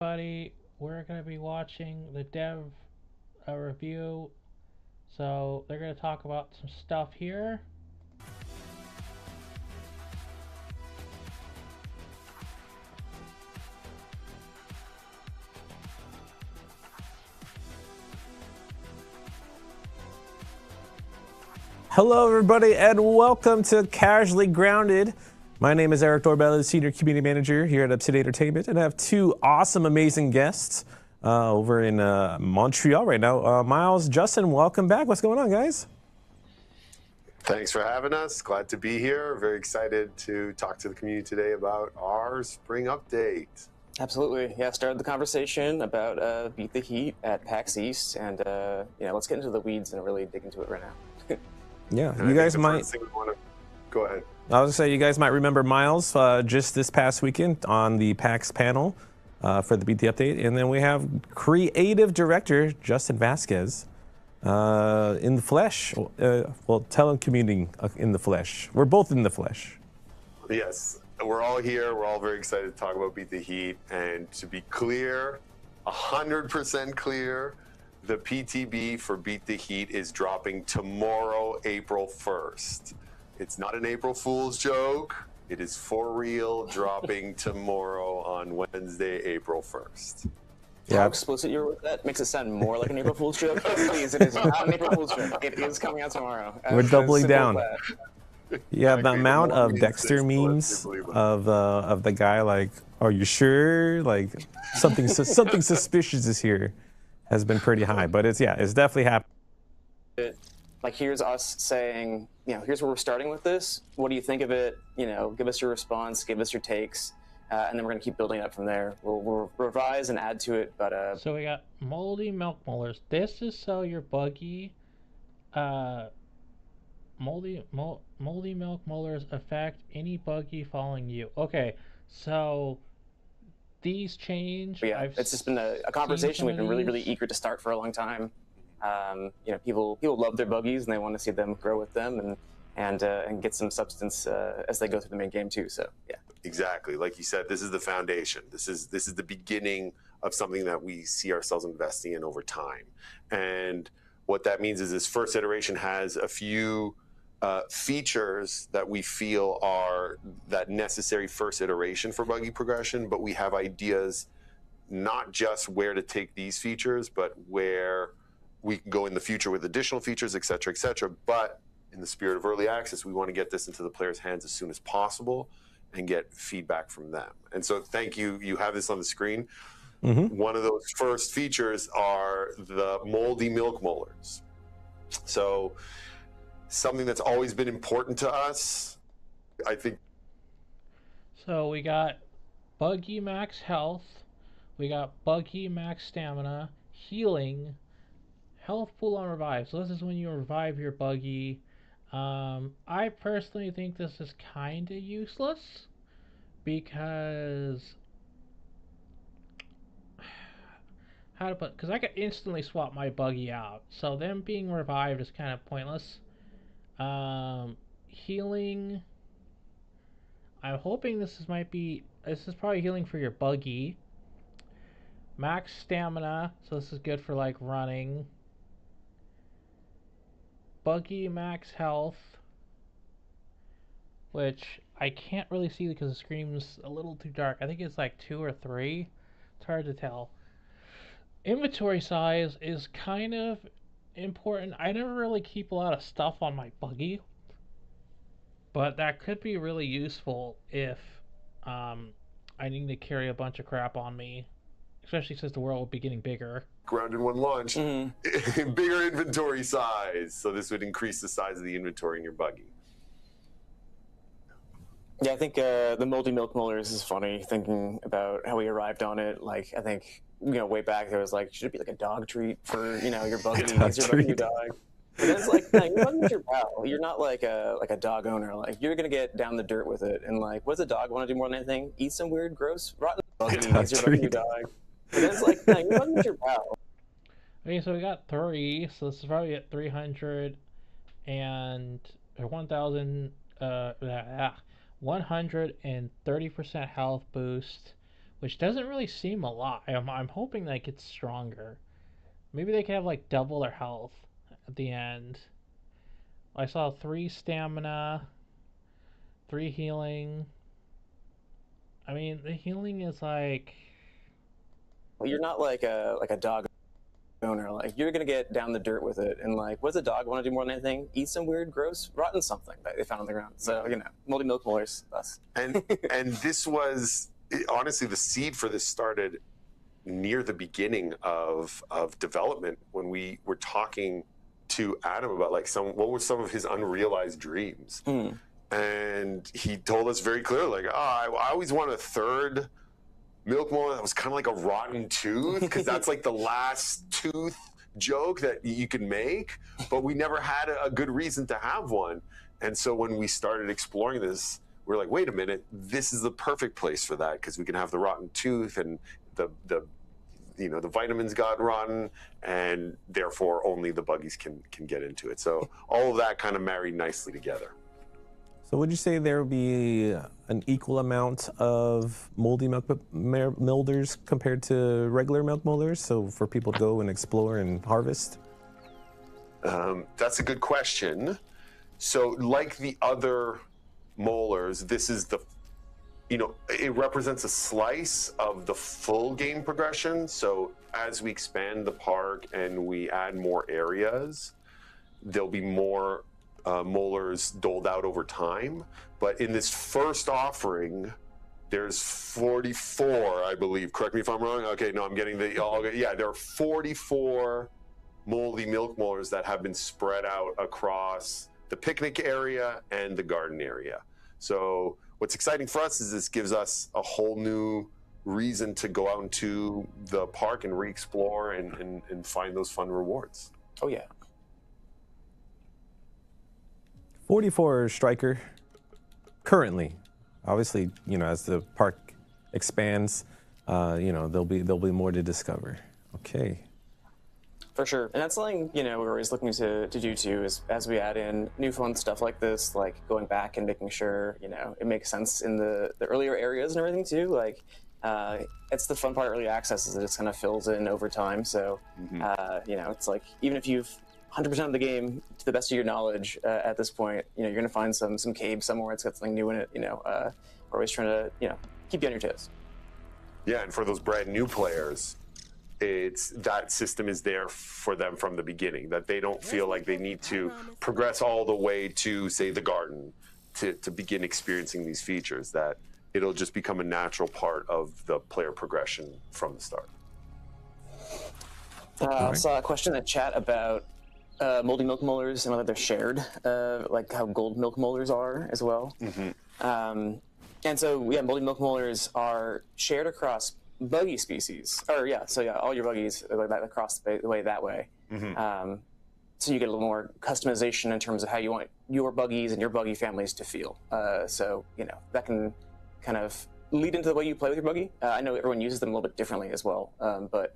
Buddy, we're going to be watching the dev review. So they're going to talk about some stuff here. Hello, everybody, and welcome to Casually Grounded. My name is Eric Dorbell, Senior Community Manager here at Obsidian Entertainment, and I have two awesome, amazing guests over in Montreal right now. Miles, Justin, welcome back. What's going on, guys? Thanks for having us. Glad to be here. Very excited to talk to the community today about our spring update. Absolutely. Yeah, started the conversation about Beat the Heat at PAX East, and let's get into the weeds and really dig into it right now. Yeah, and you guys might... Go ahead. I was going to say, you guys might remember Miles just this past weekend on the PAX panel for the Beat the Update. And then we have Creative Director Justin Vasquez in the flesh. Well, telecommuting in the flesh. We're both in the flesh. Yes, we're all here. We're all very excited to talk about Beat the Heat. And to be clear, 100% clear, the PTB for Beat the Heat is dropping tomorrow, April 1st. It's not an April Fool's joke. It is for real, dropping tomorrow on Wednesday, April 1st. How explicit you were with that makes it sound more like an April Fool's joke. Please, it is not an April Fool's joke. It is coming out tomorrow. We're doubling down. Yeah, the amount of Dexter memes of the guy like, "Are you sure?" Like something suspicious is here has been pretty high, but it's definitely happening. Like, here's us saying, here's where we're starting with this. What do you think of it? Give us your response, give us your takes, and then we're gonna keep building up from there. We'll revise and add to it, but So we got moldy milk molars. This is so your buggy, moldy milk molars affect any buggy following you. Okay, so these change. Yeah, it's just been a conversation we've been really eager to start for a long time. People love their buggies and they want to see them grow with them and get some substance as they go through the main game too. So yeah, exactly. Like you said, this is the foundation. This is the beginning of something that we see ourselves investing in over time. And what that means is this first iteration has a few features that we feel are that necessary first iteration for buggy progression, but we have ideas not just where to take these features, but where we can go in the future with additional features, et cetera, et cetera. But in the spirit of early access, we want to get this into the players' hands as soon as possible and get feedback from them. And so thank you. You have this on the screen. Mm-hmm. One of those first features are the moldy milk molars. So something that's always been important to us, I think. So we got buggy max health, we got buggy max stamina, healing, health pool on revive. So this is when you revive your buggy. I personally think this is kind of useless because because I could instantly swap my buggy out. So them being revived is kind of pointless. Healing. I'm hoping this is probably healing for your buggy. Max stamina, so this is good for like running. Buggy max health, which I can't really see because the screen's a little too dark. I think it's like 2 or 3. It's hard to tell. Inventory size is kind of important. I never really keep a lot of stuff on my buggy, but that could be really useful if I need to carry a bunch of crap on me, especially since the world will be getting bigger. Ground in one launch, bigger inventory size. So this would increase the size of the inventory in your buggy. Yeah, I think the moldy milk molars is funny, thinking about how we arrived on it. Like, I think, way back there was like, should it be like a dog treat for, your buggy? Is your buggy your dog? But it's like, no, your buggy's your pal. You're not like a dog owner. Like, you're going to get down the dirt with it. And like, what does a dog want to do more than anything? Eat some weird, gross, rotten buggy. Is your buggy your dog? But it's like, no, your buggy's your pal. Okay, so we got 3, so this is probably at 300 and 1,000, 130% health boost which doesn't really seem a lot. I'm hoping that it gets stronger. Maybe they could have like double their health at the end. I saw 3 stamina, 3 healing. I mean, the healing is like, Well, you're not like a dog owner. Like you're gonna get down the dirt with it, and like, what does a dog want to do more than anything? Eat some weird, gross, rotten something that they found on the ground. So moldy milk molars. Us. And this was honestly the seed for this started near the beginning of development when we were talking to Adam about like what were some of his unrealized dreams. And he told us very clearly, like, I always want a third milk molar that was kind of like a rotten tooth, because that's like the last tooth joke that you can make, but we never had a good reason to have one. And so when we started exploring this, we're like, wait a minute, this is the perfect place for that, because we can have the rotten tooth, and the vitamins got rotten, and therefore only the buggies can get into it. So all of that kind of married nicely together. So would you say there would be an equal amount of moldy milk molders compared to regular milk molders? So for people to go and explore and harvest? That's a good question. So like the other molars, this is it represents a slice of the full game progression. So as we expand the park and we add more areas, there'll be more molars doled out over time. But in this first offering, there's 44, I believe. Correct me if I'm wrong. Okay, no, I'm getting there are 44 moldy milk molars that have been spread out across the picnic area and the garden area. So what's exciting for us is this gives us a whole new reason to go out into the park and re-explore and find those fun rewards. Oh yeah. 44 striker currently. Obviously, as the park expands, there'll be more to discover. Okay. For sure. And that's something, we're always looking to do too, is as we add in new fun stuff like this, like going back and making sure, it makes sense in the earlier areas and everything too. Like, it's the fun part of early access is that it just kind of fills in over time. So, it's like, even if you've 100% of the game to the best of your knowledge at this point, you're going to find some cave somewhere that's got something new in it. We're always trying to, keep you on your toes. Yeah, and for those brand new players, it's that system is there for them from the beginning, that they don't feel like they need to progress all the way to, say, the garden to begin experiencing these features, that it'll just become a natural part of the player progression from the start. I saw a question in the chat about moldy milk molars and whether they're shared, like how gold milk molars are as well. And so, moldy milk molars are shared across buggy species. All your buggies across the way that way. So you get a little more customization in terms of how you want your buggies and your buggy families to feel. So that can kind of lead into the way you play with your buggy. I know everyone uses them a little bit differently as well, but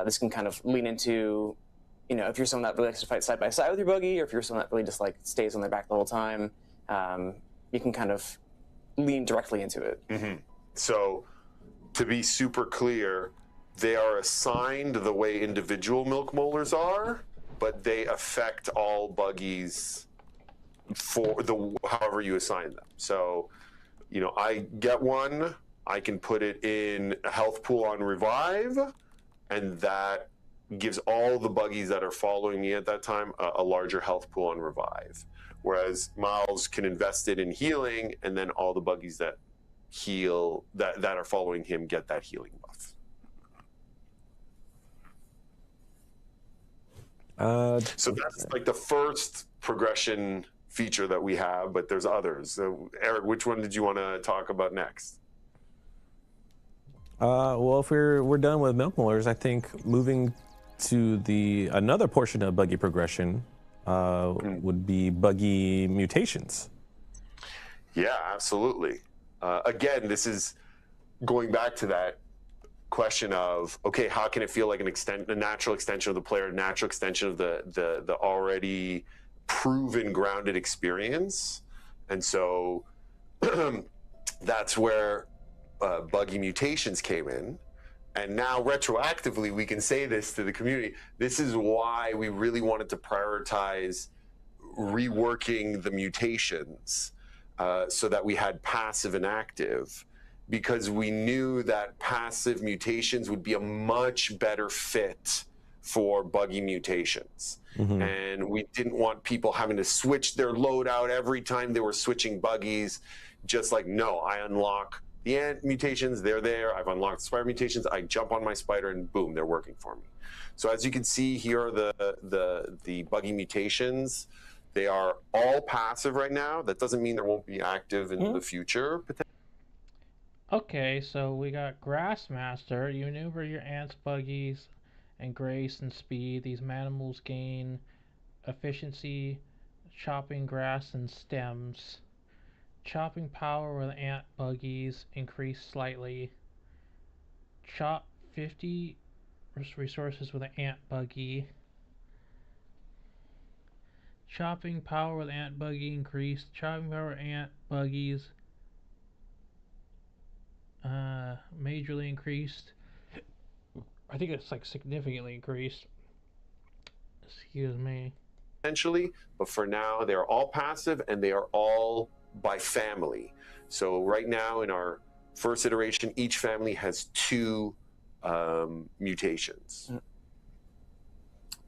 this can kind of lean into, if you're someone that really likes to fight side by side with your buggy, or if you're someone that really just like stays on their back the whole time, you can kind of lean directly into it. So to be super clear, they are assigned the way individual milk molars are, but they affect all buggies for however you assign them. So, I get one, I can put it in a health pool on revive, and that gives all the buggies that are following me at that time a larger health pool on revive. Whereas Miles can invest it in healing, and then all the buggies that heal that are following him get that healing buff. So that's like the first progression feature that we have, but there's others. So Eric, which one did you want to talk about next? Well, if we're done with milk molars, I think moving to another portion of buggy progression would be buggy mutations. Yeah, absolutely. Again, this is going back to that question of, okay, how can it feel like a natural extension of the player, a natural extension of the already proven grounded experience? And so that's where buggy mutations came in. And now retroactively, we can say this to the community. This is why we really wanted to prioritize reworking the mutations so that we had passive and active, because we knew that passive mutations would be a much better fit for buggy mutations. And we didn't want people having to switch their loadout every time they were switching buggies. Just like, no, I unlock the ant mutations, they're there. I've unlocked spider mutations. I jump on my spider and boom, they're working for me. So as you can see here are the buggy mutations. They are all passive right now. That doesn't mean there won't be active in the future. Okay, so we got Grassmaster. You maneuver your ants, buggies, and grace and speed. These animals gain efficiency, chopping grass and stems. Chopping power with ant buggies increase slightly. Chop 50 resources with an ant buggy. Chopping power with ant buggy increased. Chopping power with ant buggies majorly increased. I think it's like significantly increased. Excuse me. Potentially, but for now, they are all passive and they are all by family. So right now in our first iteration, each family has 2 mutations.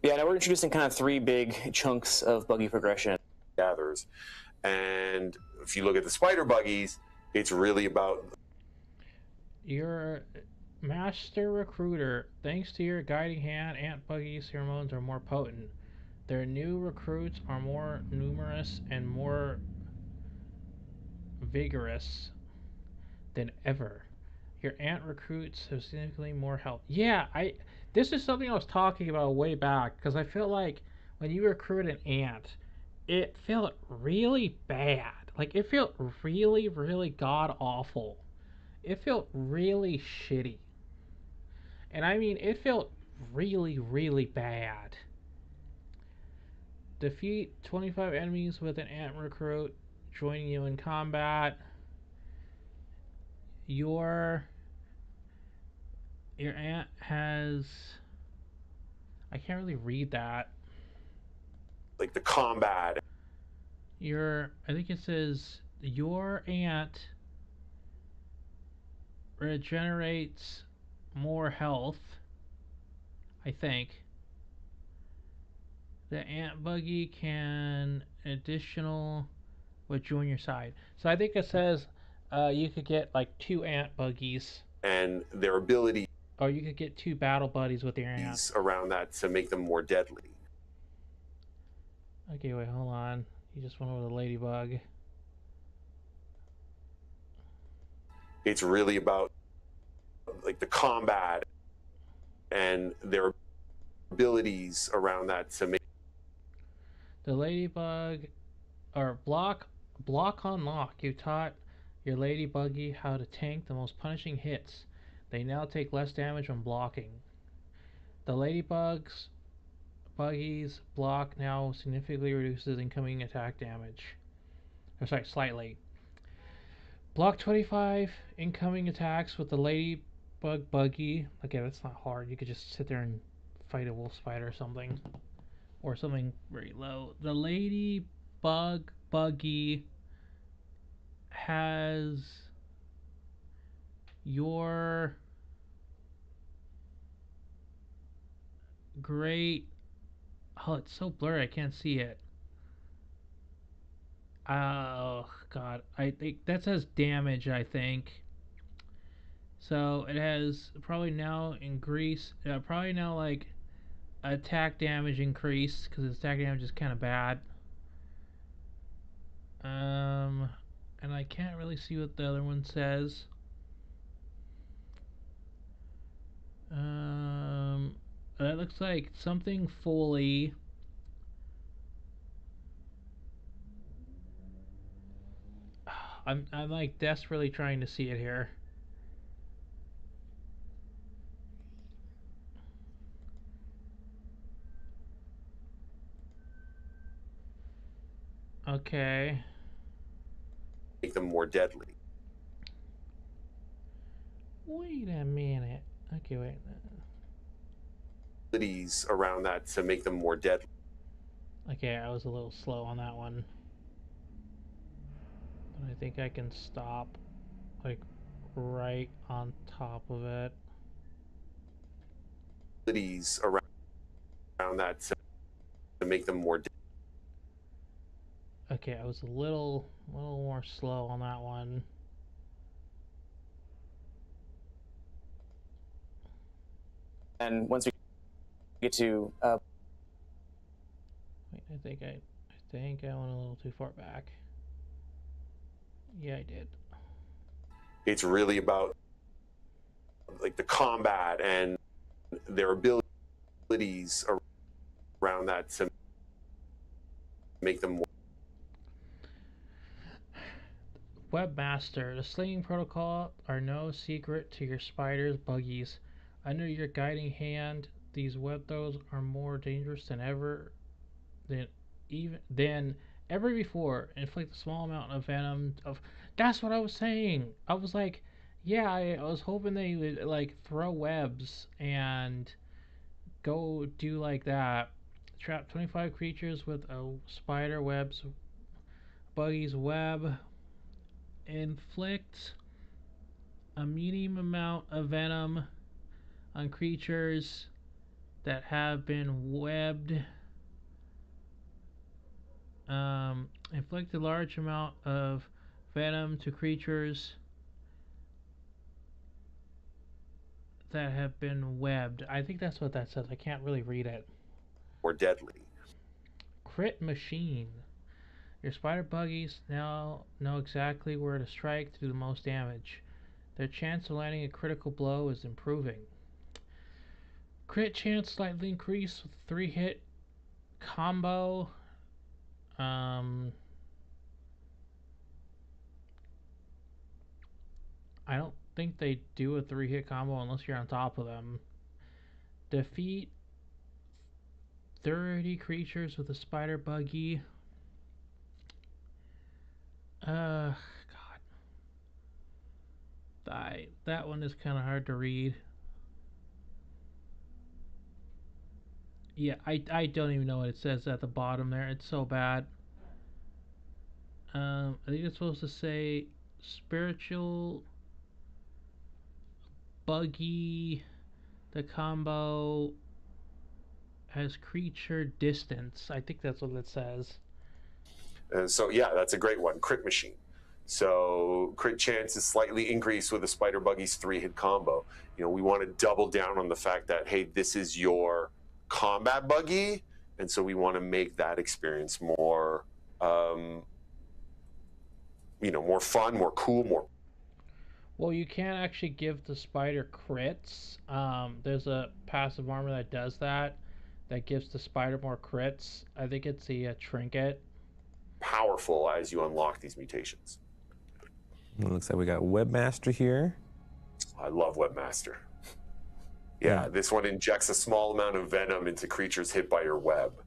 Yeah, now we're introducing kind of 3 big chunks of buggy progression. Gathers. And if you look at the spider buggies, it's really about Your master recruiter. Thanks to your guiding hand, ant buggies pheromones are more potent. Their new recruits are more numerous and more vigorous than ever. Your ant recruits have significantly more health. Yeah, this is something I was talking about way back because I feel like when you recruit an ant, it felt really bad. Like it felt really, really god awful. It felt really shitty. And I mean, it felt really, really bad. Defeat 25 enemies with an ant recruit joining you in combat. Your ant has, I can't really read that. like the combat. I think it says your ant regenerates more health. I think the ant buggy can additional would join your side. So I think it says you could get like 2 ant buggies, And their abilities or you could get 2 battle buddies with your ant. around that to make them more deadly. Okay, wait, hold on. You just went over the ladybug. It's really about like the combat and their abilities around that to make The ladybug, or block unlock. You taught your ladybuggy how to tank the most punishing hits. They now take less damage when blocking. The ladybug's buggy's block now significantly reduces incoming attack damage. Or sorry, slightly. Block 25 incoming attacks with the ladybug buggy. Okay, that's not hard. You could just sit there and fight a wolf spider or something. Or something very low. The ladybug buggy has your great. Oh, it's so blurry. I can't see it. Oh god, I think that says damage. I think so. It has probably now increase. Probably now like attack damage increase because its attack damage is kind of bad. And I can't really see what the other one says. That looks like something fully. I'm like desperately trying to see it here. Okay. them more deadly. Wait a minute. Okay, wait. Around that to make them more deadly. Okay, I was a little slow on that one. But I think I can stop, like, right on top of it. Around that to make them more deadly. Okay, I was a little more slow on that one. And once we get to Wait, I think I went a little too far back. Yeah, I did. It's really about like the combat and their abilities around that to make them more. Webmaster, the slinging protocol are no secret to your spiders, buggies. Under your guiding hand, these web throws are more dangerous than ever than ever before. Inflict a small amount of venom of that's what I was saying. I was like, yeah, I was hoping they would like throw webs and go do like that. Trap 25 creatures with a spider webs buggy's web. Inflict a medium amount of venom on creatures that have been webbed. Inflict a large amount of venom to creatures that have been webbed. I think that's what that says. I can't really read it. More deadly. Crit machine. Your spider buggies now know exactly where to strike to do the most damage. Their chance of landing a critical blow is improving. Crit chance slightly increased with 3-hit combo. I don't think they do a 3-hit combo unless you're on top of them. Defeat 30 creatures with a spider buggy. God. That one is kind of hard to read. Yeah, I don't even know what it says at the bottom there. It's so bad. I think it's supposed to say spiritual buggy. The combo has creature distance. I think that's what it says. And so, yeah, that's a great one. Crit machine. So crit chance is slightly increased with the Spider Buggy's 3-hit combo. You know, we want to double down on the fact that, hey, this is your combat buggy, and so we want to make that experience more, more fun, more cool, more. Well, you can't actually give the spider crits. There's a passive armor that does that gives the spider more crits. I think it's the trinket. Powerful as you unlock these mutations. It looks like we got Webmaster here. I love Webmaster. Yeah, this one injects a small amount of venom into creatures hit by your web.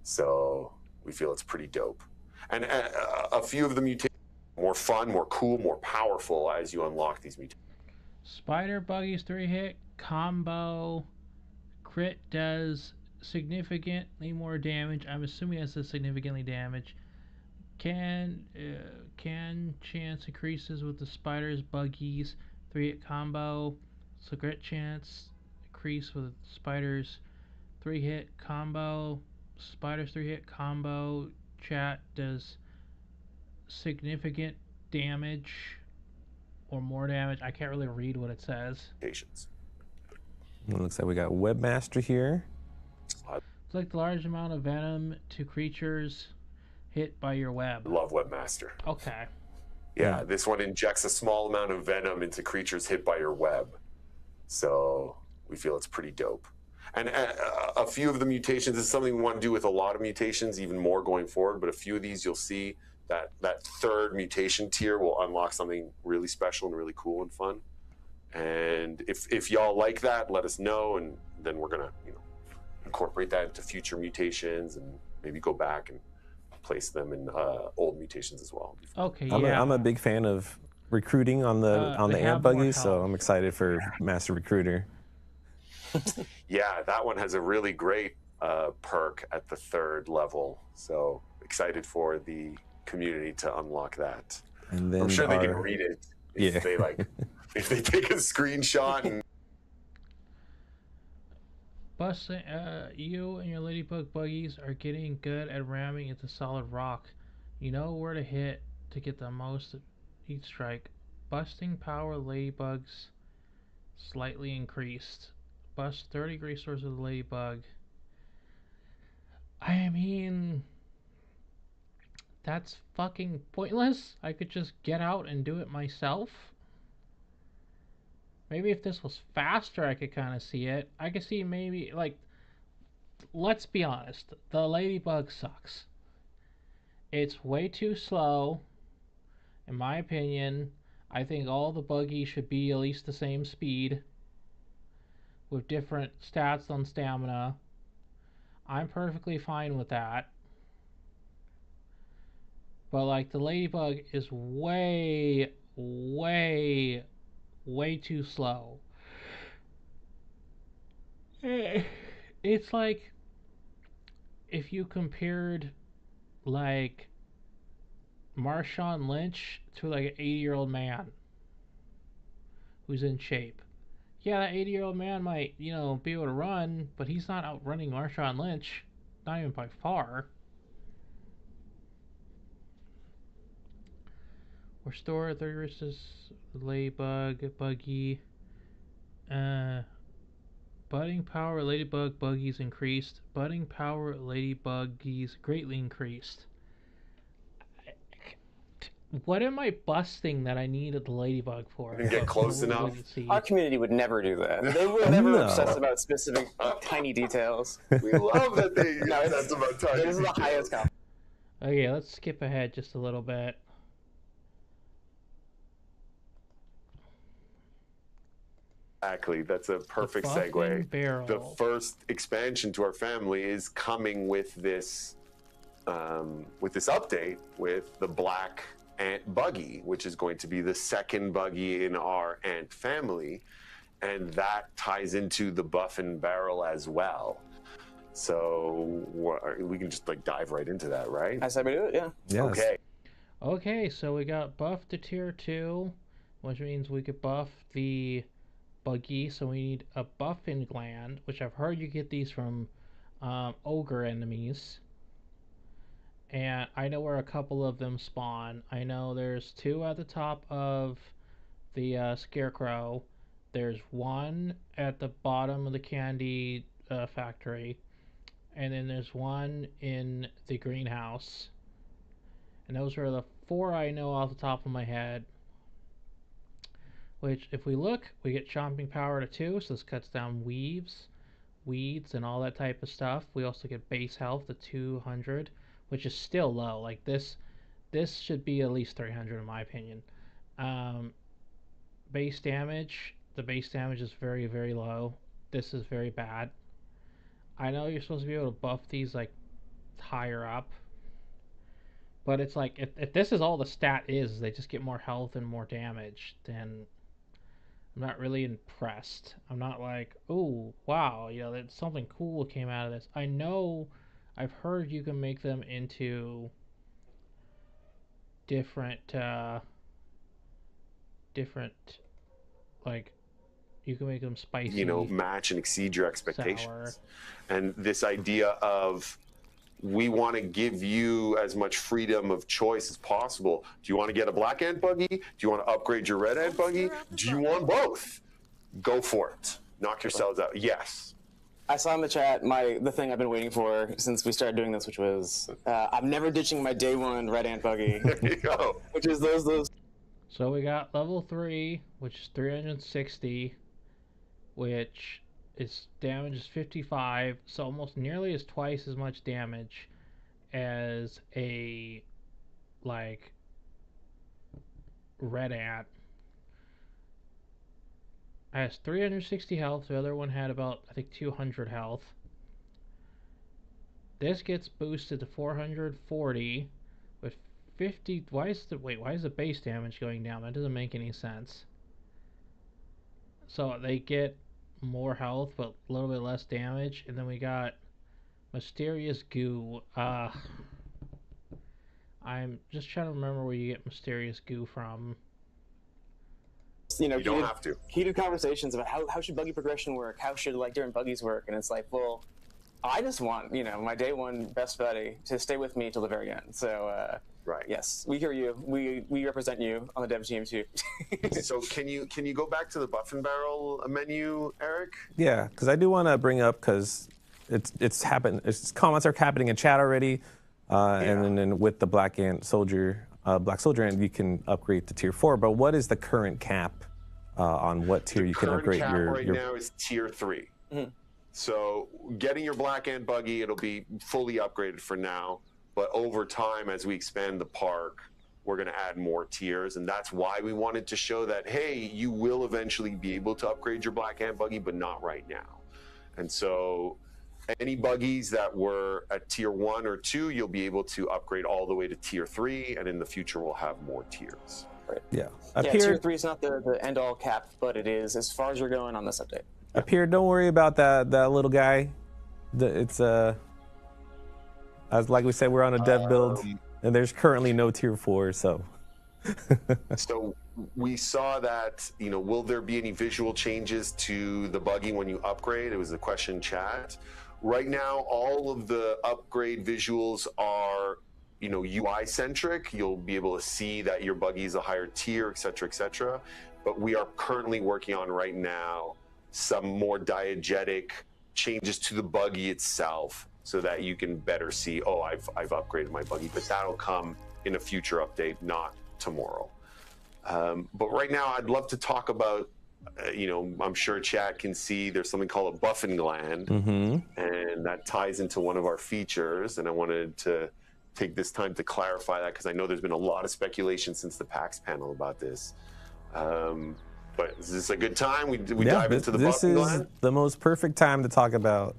So we feel it's pretty dope. And a few of the mutations more fun, more cool, more powerful as you unlock these mutations. Spider Buggy's 3-hit combo. Crit does significantly more damage. I'm assuming it says significantly damage. Can chance increases with the spider's buggies 3-hit combo. So crit chance increase with the spider's 3-hit combo. Spider's 3-hit combo. Chat does significant damage or more damage. I can't really read what it says. It looks like we got Webmaster here. Inflict a large amount of venom to creatures hit by your web. Love Webmaster. Okay. Yeah, this one injects a small amount of venom into creatures hit by your web. So we feel it's pretty dope. And a few of the mutations is something we want to do with a lot of mutations, even more going forward. But a few of these you'll see that third mutation tier will unlock something really special and really cool and fun. And if y'all like that, let us know, and then we're gonna incorporate that into future mutations and maybe go back and place them in old mutations as well. Okay, I'm a big fan of recruiting on the They ant have more buggies, so health. I'm excited for Master Recruiter. Yeah, that one has a really great perk at the 3rd level. So excited for the community to unlock that. And then I'm sure they can read it if Yeah. they if they take a screenshot and Busting, you and your ladybug buggies are getting good at ramming into solid rock. You know where to hit to get the most each strike. Busting power ladybugs slightly increased. Bust 30 resources of the ladybug. I mean, that's fucking pointless. I could just get out and do it myself. Maybe if this was faster, I could kind of see it. I could see maybe, like, let's be honest, the ladybug sucks. It's way too slow, in my opinion. I think all the buggies should be at least the same speed, with different stats on stamina. I'm perfectly fine with that. But, like, the ladybug is way, way, way too slow. It's like if you compared, like, Marshawn Lynch to, like, an 80-year-old man who's in shape. Yeah, that 80-year-old man might, be able to run, but he's not outrunning Marshawn Lynch. Not even by far. Restore 30 versus Ladybug, Buggy. Budding power Ladybug Buggies increased. Budding power Ladybuggies greatly increased. What am I busting that I needed the ladybug for? can get close enough. Our community would never do that. They were never obsessed about specific tiny details. We love that they obsessed about tiny This is the highest compliment. Okay, let's skip ahead just a little bit. Exactly. That's a perfect segue. Barrel. The first expansion to our family is coming with this update with the black ant buggy, which is going to be the 2nd buggy in our ant family, and that ties into the buff and barrel as well. So we can just like dive right into that, right? I said we do it, yeah. Yes. Okay. So we got buff to tier 2, which means we could buff the buggy. So we need a buffing gland, which I've heard you get these from ogre enemies. And I know where a couple of them spawn. I know there's 2 at the top of the scarecrow. There's 1 at the bottom of the candy factory. And then there's 1 in the greenhouse. And those are the 4 I know off the top of my head. Which, if we look, we get chomping power to 2, so this cuts down weeds, and all that type of stuff. We also get base health to 200, which is still low. Like, this should be at least 300 in my opinion. Base damage, the base damage is very, very low. This is very bad. I know you're supposed to be able to buff these, like, higher up. But it's like, if this is all the stat is, they just get more health and more damage, then I'm not really impressed. I'm not like, oh, wow, that something cool came out of this. I know, I've heard you can make them into different, like, you can make them spicy. Match and exceed your expectations. Sour. And this idea of, we want to give you as much freedom of choice as possible. Do you want to get a black ant buggy? Do you want to upgrade your red ant buggy? Do you want both? Go for it. Knock yourselves out. Yes. I saw in the chat the thing I've been waiting for since we started doing this, which was I'm never ditching my day 1 red ant buggy. There you go. Which is those. So we got level 3, which is 360, which its damage is 55, so almost nearly as twice as much damage as a, like, red ant. It has 360 health. The other one had about, I think, 200 health. This gets boosted to 440 with 50. Why is the base damage going down? That doesn't make any sense. So they get more health but a little bit less damage, and then we got mysterious goo. I'm just trying to remember where you get mysterious goo from. You know, You don't have to. Heated conversations about how should buggy progression work, how should like different buggies work, and it's like, well, I just want, you know, my day one best buddy to stay with me till the very end. So Right. yes, we hear you. We represent you on the dev team too. So can you go back to the buff and barrel menu, Eric? Yeah, because I do want to bring up, because it's happened. Comments are happening in chat already, and then with the Black Soldier, and you can upgrade to tier 4. But what is the current cap on what tier you can upgrade cap your? Right now is tier 3. Mhm. So getting your Black Ant buggy, it'll be fully upgraded for now. But over time, as we expand the park, we're going to add more tiers, and that's why we wanted to show that, hey, you will eventually be able to upgrade your Black Ant buggy, but not right now. And so any buggies that were at tier 1 or 2, you'll be able to upgrade all the way to tier 3, and in the future we'll have more tiers. Right. Yeah, Yeah, tier 3 is not the end all cap, but it is as far as you're going on this update. Up here, don't worry about that little guy. It's as like we said, we're on a dev build, and there's currently no tier 4, so. So we saw that, you know, will there be any visual changes to the buggy when you upgrade? It was the question chat. Right now, all of the upgrade visuals are, you know, UI centric. You'll be able to see that your buggy is a higher tier, et cetera, et cetera. But we are currently working on right now some more diegetic changes to the buggy itself, so that you can better see, oh, I've upgraded my buggy, but that'll come in a future update, not tomorrow. But right now, I'd love to talk about, you know, I'm sure chat can see there's something called a buffing gland, and that ties into one of our features, and I wanted to take this time to clarify that, because I know there's been a lot of speculation since the PAX panel about this. But is this a good time? We dive into the buffing gland? This is the most perfect time to talk about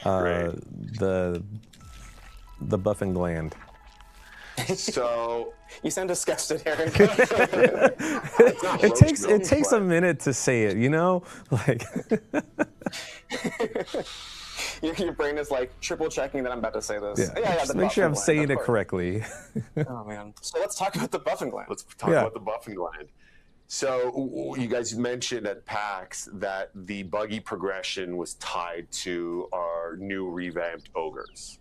the buffing gland. So you sound disgusted, Eric. it takes a minute to say it, you know, like. Your brain is like triple checking that I'm about to say this. Yeah, just make sure I'm saying it correctly. Oh man. So let's talk about the buffing gland. Let's talk about the buffing gland. So you guys mentioned at PAX that the buggy progression was tied to our new revamped ogres.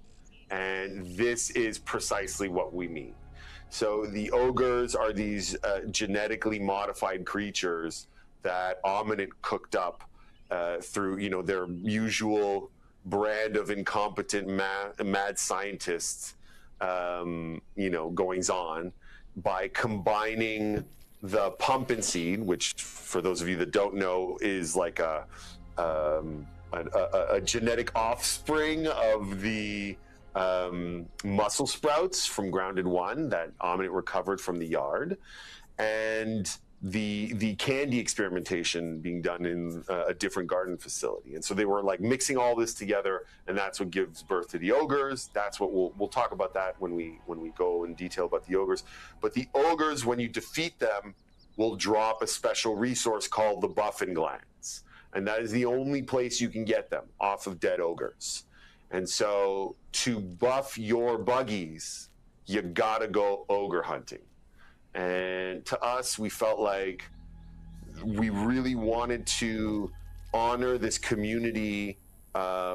And this is precisely what we mean. So the ogres are these genetically modified creatures that Omnit cooked up through, you know, their usual brand of incompetent mad scientists, you know, goings on, by combining the pumpkin seed, which for those of you that don't know is like a genetic offspring of the muscle sprouts from Grounded One that Omnit recovered from the yard, and the candy experimentation being done in a different garden facility. And so they were like mixing all this together, and that's what gives birth to the ogres. That's what we'll talk about that when we go in detail about the ogres. But the ogres, when you defeat them, will drop a special resource called the buffing glands, and that is the only place you can get them, off of dead ogres. And so to buff your buggies, you gotta go ogre hunting. And to us, we felt like we really wanted to honor this community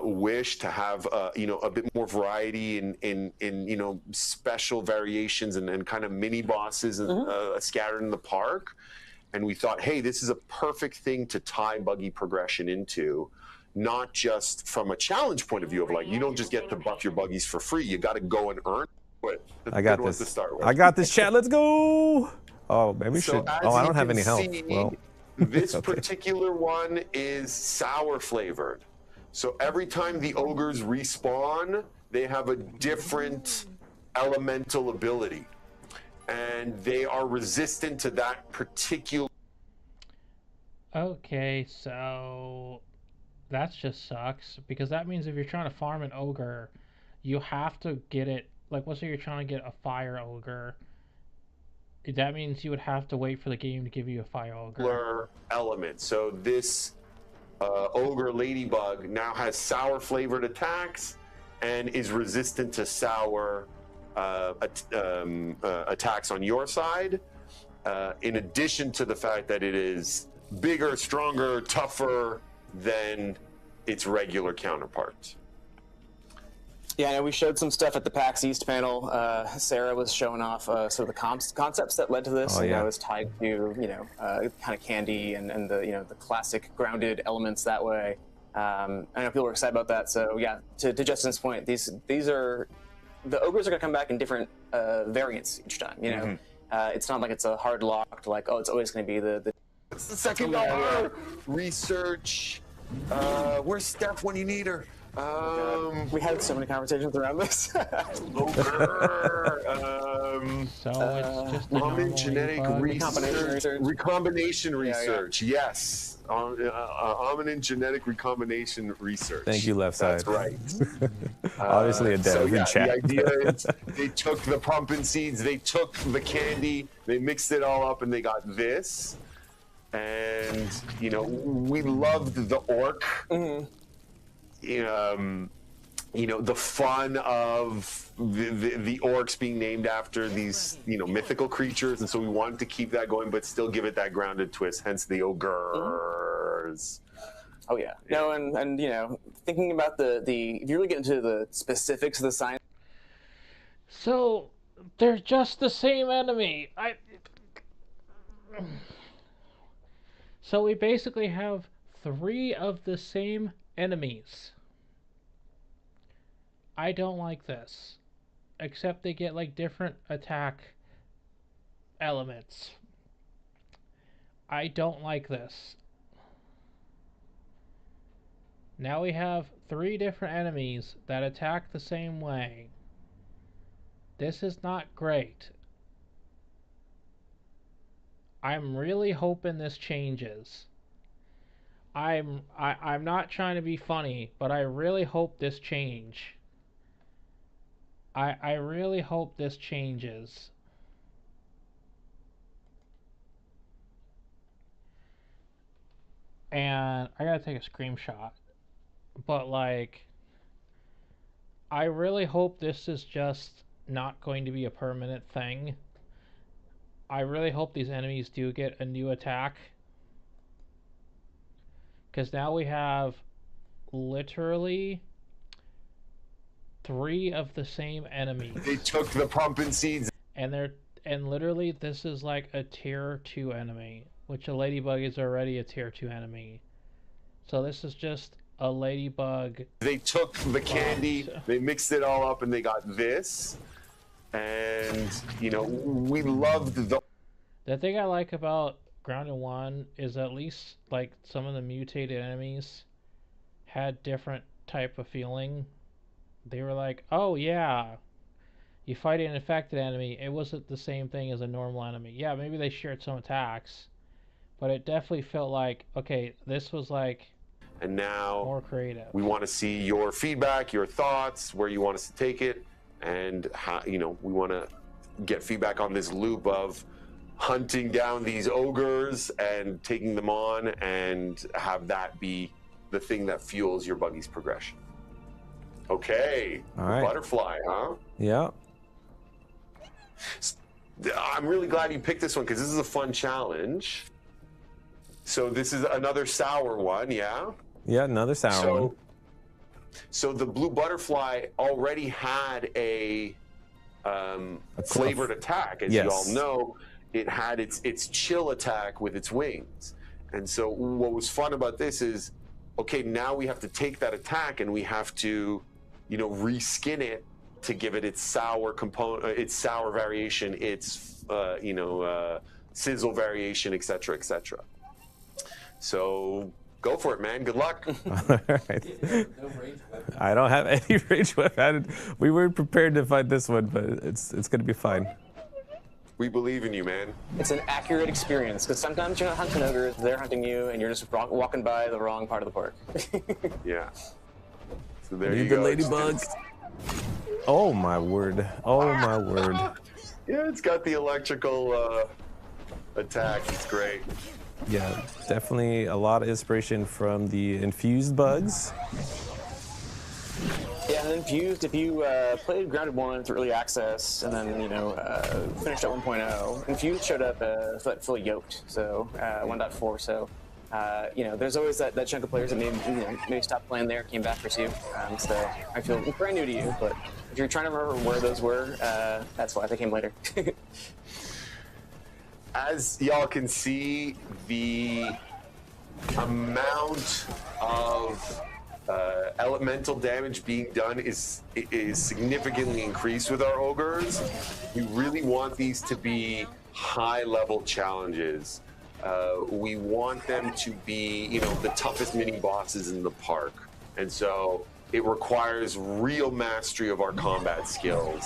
wish to have you know, a bit more variety in you know, special variations and kind of mini bosses scattered in the park. And we thought, hey, this is a perfect thing to tie buggy progression into, not just from a challenge point of view of like, you don't just get to buff your buggies for free, you got to go and earn it. I got this. I got this, chat. Let's go. Oh, maybe we should. Oh, I don't have any health. Well, this particular one is sour flavored. So every time the ogres respawn, they have a different elemental ability, and they are resistant to that particular. Okay, so that just sucks, because that means if you're trying to farm an ogre, you have to get it. Like, let's say you're trying to get a fire ogre, That means you would have to wait for the game to give you a fire ogre. particular element. So this ogre ladybug now has sour flavored attacks and is resistant to sour attacks on your side. In addition to the fact that it is bigger, stronger, tougher than its regular counterpart. Yeah, I know we showed some stuff at the PAX East panel. Sarah was showing off sort of the concepts that led to this. Oh, yeah. It was tied to kind of candy and the the classic grounded elements that way. I know people were excited about that. So yeah, to Justin's point, these are the ogres are going to come back in different variants each time. You know, it's not like it's a hard locked like it's always going to be the. It's the second dollar research. Where's Steph when you need her? We had so many conversations around this. Ogre. So it's just a normal genetic ladybug. recombination research. Yes. Hominin genetic recombination research. Thank you, left side. That's right. Obviously a dev So in yeah, chat. the idea is they took the pumpkin seeds, they took the candy, they mixed it all up, and they got this. And we loved the orc. The fun of the orcs being named after these mythical creatures, and so we wanted to keep that going, but still give it that grounded twist. Hence the ogres. Oh yeah. No, and thinking about the if you really get into the specifics of the science. So they're just the same enemy. So we basically have 3 of the same enemies. I don't like this. Except they get like different attack elements. I don't like this. Now we have 3 different enemies that attack the same way. This is not great. I'm really hoping this changes. I'm not trying to be funny, but I really hope this change. I really hope this changes. And I gotta take a screenshot. But like, I really hope this is just not going to be a permanent thing. I really hope these enemies do get a new attack. Because now we have literally 3 of the same enemies. They took the pumpkin seeds. And literally this is like a tier 2 enemy, which a ladybug is already a tier 2 enemy. So this is just a ladybug. They took the candy, they mixed it all up, and they got this. And we loved the thing I like about Grounded 1 is at least like some of the mutated enemies had different type of feeling. They were like, oh yeah, you fight an infected enemy, it wasn't the same thing as a normal enemy. Yeah, maybe they shared some attacks, but it definitely felt like, okay, this was like and now more creative. We want to see your feedback, your thoughts, where you want us to take it, and how we want to get feedback on this loop of hunting down these ogres and taking them on, and have that be the thing that fuels your buggy's progression. Okay, All right. Butterfly, huh? Yeah. I'm really glad you picked this one because this is a fun challenge. So this is another sour one, yeah? Yeah, another sour one. So the blue butterfly already had a flavored attack, as you all know. It had its chill attack with its wings. And so what was fun about this is, okay, now we have to take that attack and we have to, reskin it to give it its sour component, its sour variation, its sizzle variation, etc., etc. So go for it, man. Good luck. All right. I don't have any rage weapon. We weren't prepared to fight this one, but it's going to be fine. We believe in you, man. It's an accurate experience, because sometimes you're not hunting ogres, they're hunting you, and you're just walking by the wrong part of the park. Yeah. So there Need you the go. ladybug. Oh my word. Oh my word. Yeah, it's got the electrical attack. It's great. Yeah, definitely a lot of inspiration from the infused bugs. Yeah, and Infused, if you played Grounded 1 through early access and then, finished at 1.0, Infused showed up fully yoked, so 1.4, so, there's always that chunk of players that maybe stopped playing there, came back for two, so I feel brand new to you, but if you're trying to remember where those were, that's why they came later. As y'all can see, the amount of elemental damage being done is significantly increased with our ogres. We really want these to be high-level challenges. We want them to be, the toughest mini bosses in the park, and so it requires real mastery of our combat skills.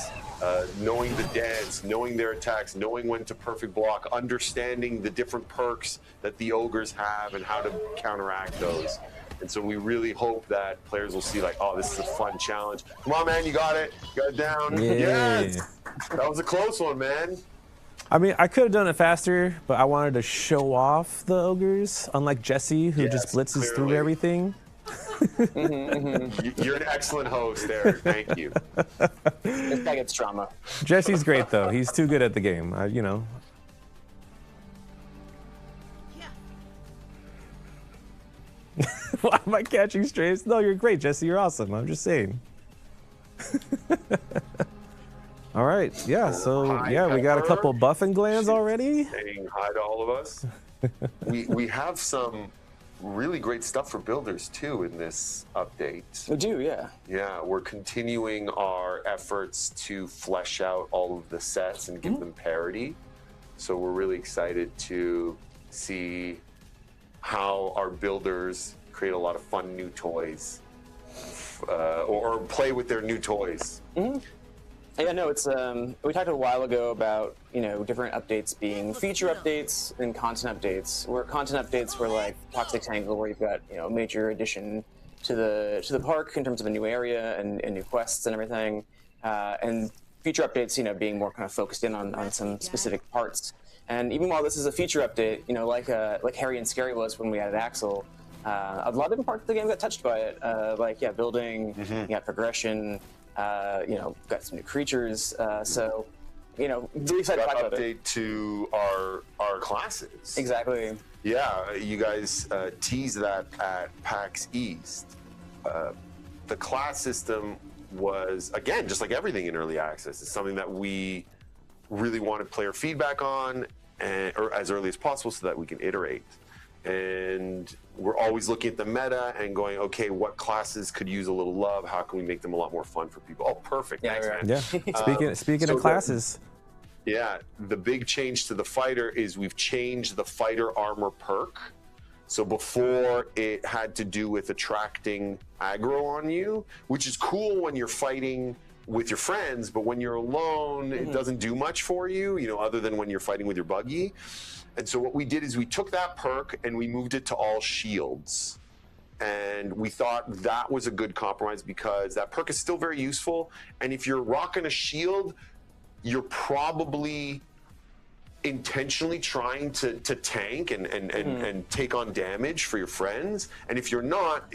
Knowing the dance, knowing their attacks, knowing when to perfect block, understanding the different perks that the ogres have and how to counteract those. And so we really hope that players will see like, oh, this is a fun challenge. Come on, man, you got it. You got it down. Yeah. Yes! That was a close one, man. I mean, I could have done it faster, but I wanted to show off the ogres, unlike Jesse, who just blitzes through everything. You're an excellent host, Eric. Thank you. This guy gets drama. Jesse's great, though. He's too good at the game, Why am I catching strays? No, you're great, Jesse. You're awesome. I'm just saying. All right. Yeah. So we got a couple buffing glands already. Saying hi to all of us. we have some really great stuff for builders too in this update. We do, yeah. Yeah, we're continuing our efforts to flesh out all of the sets and give them parity. So we're really excited to see how our builders create a lot of fun new toys or play with their new toys. Yeah, no, it's we talked a while ago about different updates being feature updates and content updates. Where content updates were like Toxic Tangle, where you've got a major addition to the park in terms of a new area and new quests and everything, and feature updates being more kind of focused in on some specific parts. And even while this is a feature update, like Harry and Scary was when we added Axel, a lot of different parts of the game got touched by it. Building, you got progression. Got some new creatures, so really excited to talk about it. Update to our classes. Exactly. Yeah, you guys teased that at PAX East. The class system was, again, just like everything in early access, it's something that we really wanted player feedback on, or as early as possible, so that we can iterate. And we're always looking at the meta and going, okay, what classes could use a little love? How can we make them a lot more fun for people? Oh, perfect. Yeah, Thanks, man. Yeah. Speaking of classes. The big change to the fighter is we've changed the fighter armor perk. So before it had to do with attracting aggro on you, which is cool when you're fighting with your friends, but when you're alone, it doesn't do much for you, other than when you're fighting with your buggy. And so what we did is we took that perk and we moved it to all shields. And we thought that was a good compromise because that perk is still very useful. And if you're rocking a shield, you're probably intentionally trying to tank and take on damage for your friends. And if you're not,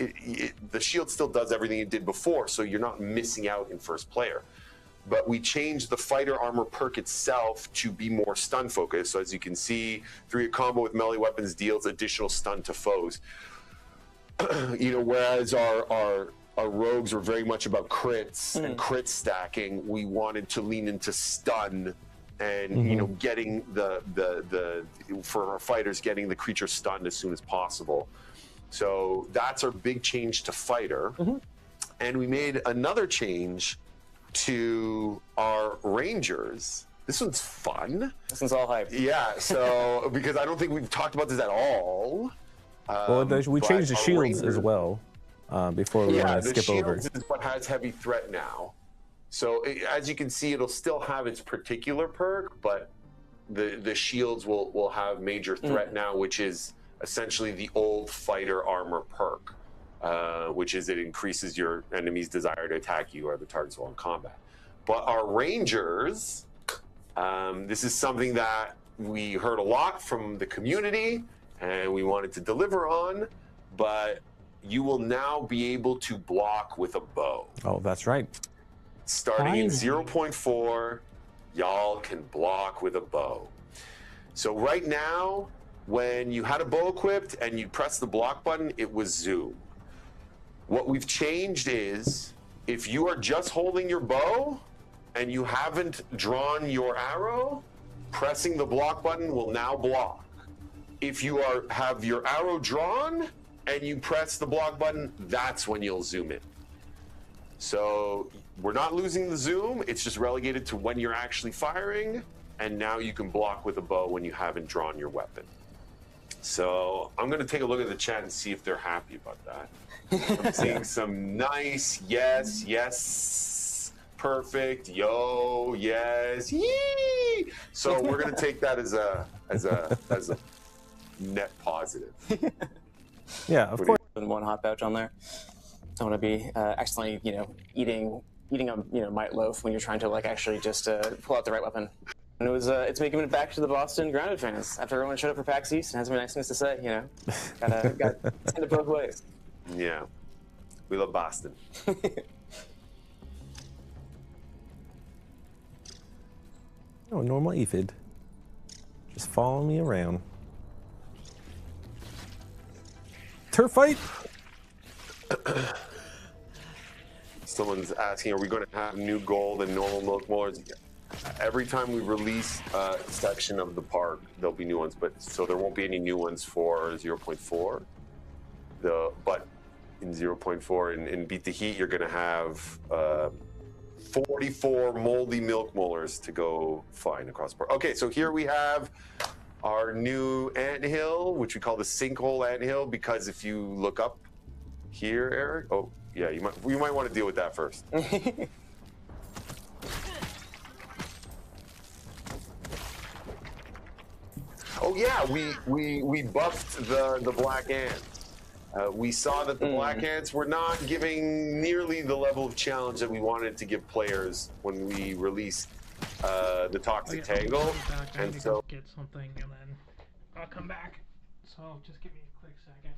the shield still does everything it did before, so you're not missing out in first player. But we changed the fighter armor perk itself to be more stun focused. So as you can see, through your combo with melee weapons deals additional stun to foes. Whereas our rogues were very much about crits and crit stacking, we wanted to lean into stun and getting for our fighters, getting the creature stunned as soon as possible. So that's our big change to fighter. And we made another change to our rangers. This one's fun. This one's all hype. Yeah, so because I don't think we've talked about this at all. We changed the shields as well before we want to skip over. Yeah, the shields is what has heavy threat now. So as you can see, it'll still have its particular perk, but the shields will have major threat now, which is essentially the old fighter armor perk. Which is it increases your enemy's desire to attack you or the targets while in combat. But our rangers This is something that we heard a lot from the community and we wanted to deliver on, but you will now be able to block with a bow. Oh, that's right. Starting in Finally. 0.4, y'all can block with a bow. So right now, when you had a bow equipped and you press the block button, it was zoom. What we've changed is, if you are just holding your bow and you haven't drawn your arrow, pressing the block button will now block. If you have your arrow drawn and you press the block button, that's when you'll zoom in. So we're not losing the zoom, it's just relegated to when you're actually firing, and now you can block with a bow when you haven't drawn your weapon. So I'm gonna take a look at the chat and see if they're happy about that. I'm seeing some nice yes, perfect, yo, yes, yee. So we're gonna take that as a net positive. Yeah, of course. One hot pouch on there. Don't want to be accidentally, eating a mite loaf when you're trying to actually just pull out the right weapon. And it's making it back to the Boston Grounded fans after everyone showed up for PAX East and has some nice things to say. Gotta send it both ways. Yeah, we love Boston. Oh, normal aphid. Just follow me around. Turf fight. Someone's asking, are we going to have new gold and normal milk molars? Every time we release a section of the park, there'll be new ones, so there won't be any new ones for 0.4. But in 0.4 in Beat the Heat, you're going to have 44 moldy milk molars to go flying across the park. Okay, so here we have our new anthill, which we call the sinkhole anthill, because if you look up here, Eric, oh yeah, you might want to deal with that first. Oh yeah, we buffed the black ants. We saw that the black ants were not giving nearly the level of challenge that we wanted to give players when we released the Toxic Tangle, I and need to so go get something and then I'll come back. So just give me a quick second.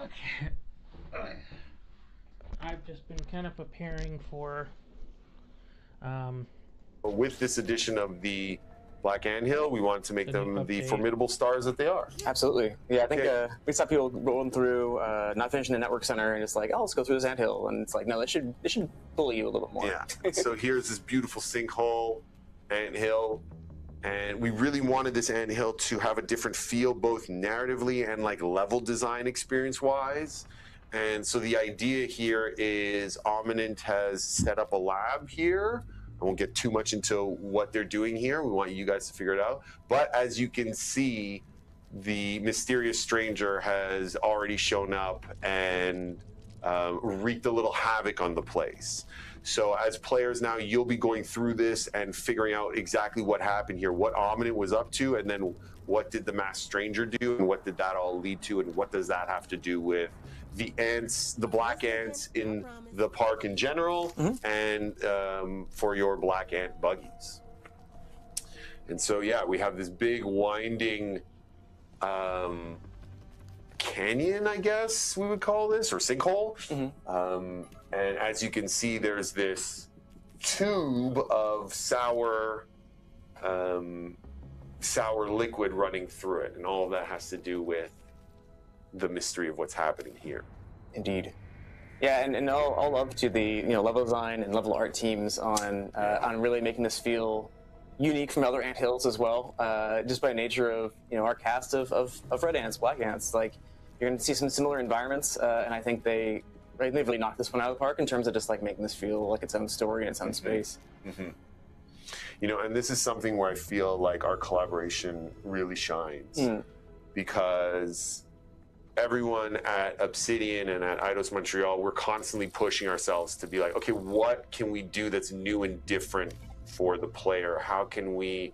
Okay. I've just been kind of preparing for with this addition of the Black Anthill, we want to make them the formidable stars that they are. Absolutely. Yeah, I think we saw people rolling through, not finishing the network center, and it's like, oh, let's go through this anthill, and it's like, no, they should bully you a little bit more. Yeah. So here's this beautiful sinkhole anthill. And we really wanted this anthill to have a different feel, both narratively and like level design experience wise. And so the idea here is Ominent has set up a lab here. I won't get too much into what they're doing here. We want you guys to figure it out. But as you can see, the mysterious stranger has already shown up and wreaked a little havoc on the place. So as players now, you'll be going through this and figuring out exactly what happened here, what Ominent was up to, and then what did the masked stranger do, and what did that all lead to, and what does that have to do with the ants, the black ants in the park in general, and for your black ant buggies. And so, yeah, we have this big winding canyon, I guess we would call this, or sinkhole. And as you can see, there's this tube of sour liquid running through it, and all of that has to do with the mystery of what's happening here. Indeed. Yeah, and all love to the level design and level art teams on really making this feel unique from other ant hills as well. Just by nature of our cast of red ants, black ants, like you're going to see some similar environments, and I think they've really knocked this one out of the park in terms of just like making this feel like its own story and its own space. And this is something where I feel like our collaboration really shines because everyone at Obsidian and at Eidos Montreal, we're constantly pushing ourselves to be like, okay, what can we do that's new and different for the player? How can we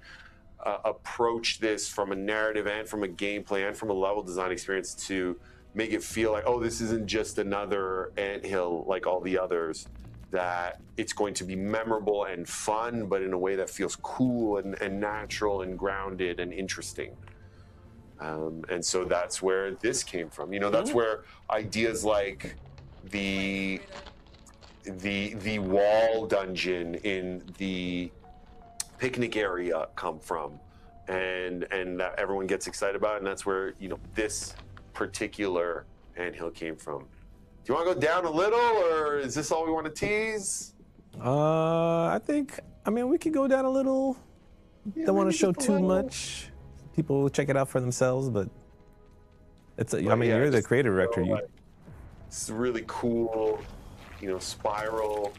approach this from a narrative and from a gameplay and from a level design experience to make it feel like, oh, this isn't just another anthill like all the others, that it's going to be memorable and fun, but in a way that feels cool and natural and grounded and interesting. And so that's where this came from. That's where ideas like the wall dungeon in the picnic area come from, and that everyone gets excited about, and that's where this particular anthill came from. Do you want to go down a little, or is this all we want to tease? I mean, we could go down a little. Don't want to show too much. People will check it out for themselves, but you're the creative director. It's really cool, spiral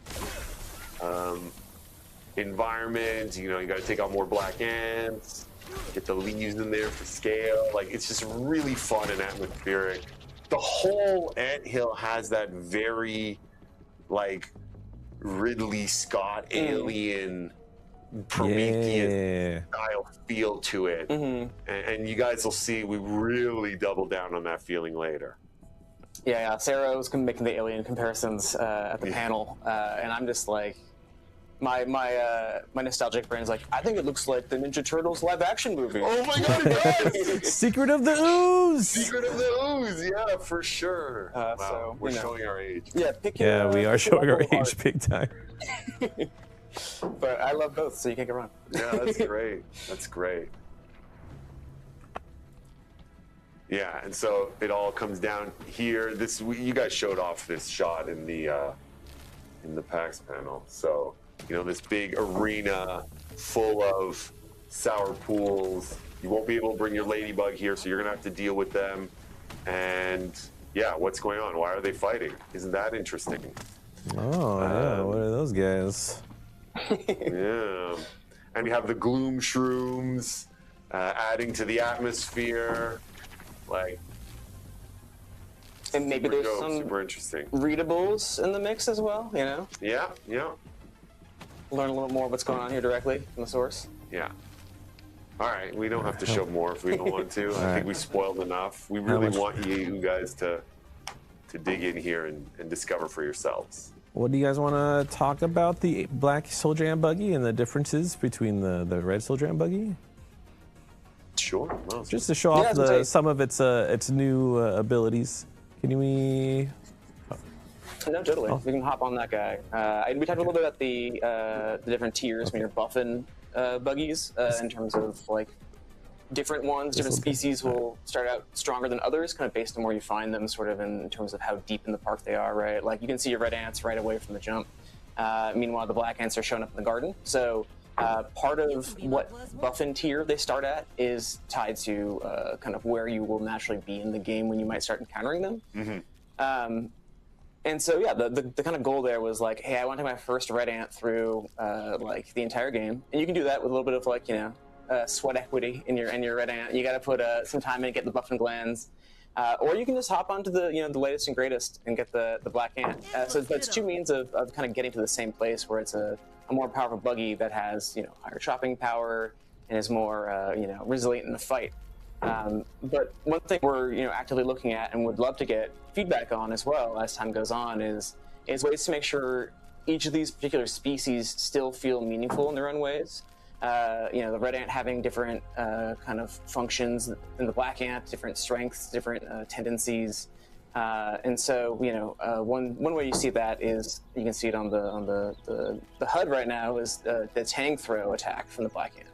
environment. You got to take out more black ants, get the leaves in there for scale. Like, it's just really fun and atmospheric. The whole anthill has that very, like, Ridley Scott alien Prometheus style feel to it. And you guys will see we really double down on that feeling later. Yeah. Sarah was making the alien comparisons at the panel, and I'm just like, my nostalgic brain is like, I think it looks like the Ninja Turtles live action movie. Oh my god, it does! Secret of the Ooze! Secret of the Ooze, yeah, for sure. Wow, so, we're showing our age. Yeah, we are showing our age big time. But I love both, so you can't go wrong. Yeah, that's great. That's great. Yeah, and so it all comes down here. You guys showed off this shot in the PAX panel. So, this big arena full of sour pools. You won't be able to bring your ladybug here, so you're gonna have to deal with them. And yeah, what's going on? Why are they fighting? Isn't that interesting? Oh, yeah. What are those guys? Yeah. And we have the gloom shrooms adding to the atmosphere. Like, and maybe there's some super interesting readables in the mix as well, Yeah. Learn a little more what's going on here directly from the source. Yeah. All right, we don't have to show more if we don't want to. I think we spoiled enough. We really want you guys to dig in here and discover for yourselves. What do you guys want to talk about the black soldier ant buggy and the differences between the red soldier ant buggy? Sure. Well, just to show off some of its new abilities. Can we? No, totally. We can hop on that guy. We talked a little bit about the different tiers when you're buffing buggies in terms of like different ones, different species will start out stronger than others, kind of based on where you find them, sort of in terms of how deep in the park they are, right? Like you can see your red ants right away from the jump. Meanwhile, the black ants are showing up in the garden. So part of what buffin tier they start at is tied to kind of where you will naturally be in the game when you might start encountering them. And so, yeah, the kind of goal there was like, hey, I want to take my first red ant through like the entire game, and you can do that with a little bit of like, you know, sweat equity in your red ant. You got to put some time in, get the buffin glands, or you can just hop onto the the latest and greatest and get the black ant. So that's two means of kind of getting to the same place where it's a more powerful buggy that has higher chopping power and is more resilient in the fight. But one thing we're actively looking at and would love to get feedback on as well as time goes on is ways to make sure each of these particular species still feel meaningful in their own ways. The red ant having different kind of functions than the black ant, different strengths, different tendencies. And so, one way you see that is you can see it on the HUD right now is the tang throw attack from the black ant.